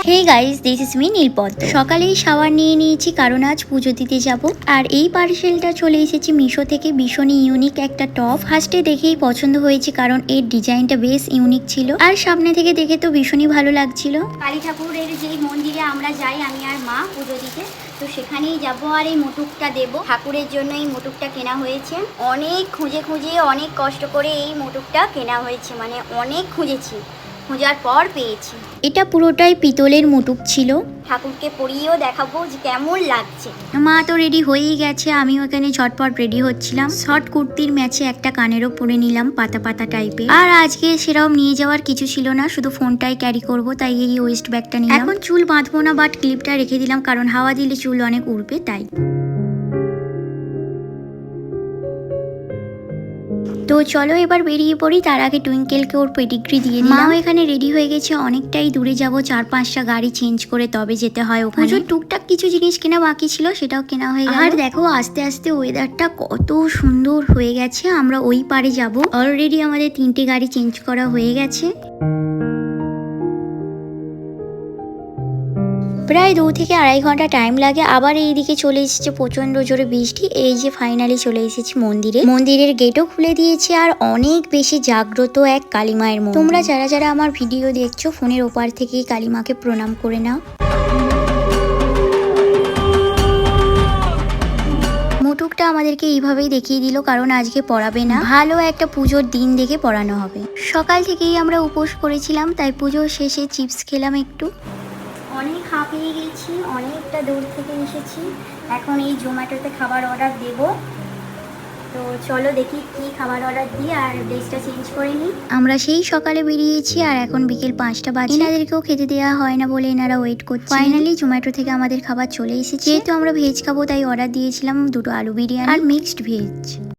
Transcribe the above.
Hey guys, this is me Neelpadma. সকালেই shower নিয়ে নিয়েছি কারণ আজ পুজো দিতে যাব। আর এই পার্সেলটা চলে এসেছে মিশো থেকে। ভীষণই ইউনিক একটা টপ। ফার্স্টে দেখেই পছন্দ হয়েছে কারণ এর ডিজাইনটা বেশ ইউনিক ছিল, আর সামনে থেকে দেখে তো ভীষণই ভালো লাগছিল। কালী ঠাকুরের যে মন্দিরে আমরা যাই আমি আর মা পুজো দিতে, তো সেখানেই যাব আর এই মুটুকটা দেব। ঠাকুরের জন্য এই মুটুকটা কেনা হয়েছে। অনেক খুঁজে খুঁজে অনেক কষ্ট করে এই মুটুকটা কেনা হয়েছে, মানে অনেক খুঁজেছি, খোঁজার পর পেয়েছি। এটা পুরোটাই পিতলের মুটুক ছিল। ঠাকুরকে পরিয়েও দেখাবো যে কেমন লাগছে। মা তো রেডি হয়েই গেছে, আমিও এখানে ঝটপট রেডি হচ্ছিলাম। শর্ট কুর্তির ম্যাচে একটা কানেরও পরে নিলাম পাতা পাতা টাইপের। আর আজকে সেরকম নিয়ে যাওয়ার কিছু ছিল না, শুধু ফোনটাই ক্যারি করব, তাই এই ওয়েস্ট ব্যাগটা নিলাম। এখন চুল বাঁধবো না, বাট ক্লিপটা রেখে দিলাম কারণ হাওয়া দিলে চুল অনেক উড়বে তাই। তো চলো এবার বেরিয়ে পড়ি। তার আগে টুইঙ্কেলকে ওর পেডিগ্রি দিয়ে দিলাম। মাও এখানে রেডি হয়ে গেছে, অনেকটাই দূরে যাব, 4-5টা গাড়ি চেঞ্জ করে তবে যেতে হয় ওখানে। টুকটাক কিছু জিনিস কেনা বাকি ছিল, সেটাও কেনা হয়ে গেল। আর দেখো আস্তে আস্তে ওয়েদারটা কত সুন্দর হয়ে গেছে। আমরা ওই পারে যাব। অলরেডি আমাদের 3টে গাড়ি চেঞ্জ করা হয়ে গেছে। প্রায় 2 থেকে আড়াই ঘন্টা টাইম লাগে। আবার এইদিকে চলে এসেছে প্রচন্ড জোরে বৃষ্টি। এই যে ফাইনালি চলে এসেছি মন্দিরে। মন্দিরের গেটও খুলে দিয়েছে, আর অনেক বেশি জাগ্রত এক কালী মায়ের মন্দির। তোমরা যারা যারা আমার ভিডিও দেখছো ফোনের ওপার থেকেই কালী মাকে প্রণাম করে নাও। মুটুকটা আমাদেরকে এইভাবেই দেখিয়ে দিল কারণ আজকে পড়াবে না, ভালো একটা পুজোর দিন দেখে পড়ানো হবে। সকাল থেকেই আমরা উপোস করেছিলাম, তাই পুজোর শেষে চিপস খেলাম একটু। অনেক হাঁপিয়ে গেছি, অনেকটা দূর থেকে এসেছি। এখন এই জোম্যাটোতে খাবার অর্ডার দেব। তো চলো দেখি কি খাবার অর্ডার দিই আর ড্রেসটা চেঞ্জ করে নিই। আমরা সেই সকালে বেরিয়েছি আর এখন বিকেল 5টা বাজে। এনাদেরকেও খেতে দেওয়া হয় না বলে এনারা ওয়েট করছে। ফাইনালি জোম্যাটো থেকে আমাদের খাবার চলে এসেছে। যেহেতু আমরা ভেজ খাবো তাই অর্ডার দিয়েছিলাম 2টো আলু বিরিয়ানি আর মিক্সড ভেজ।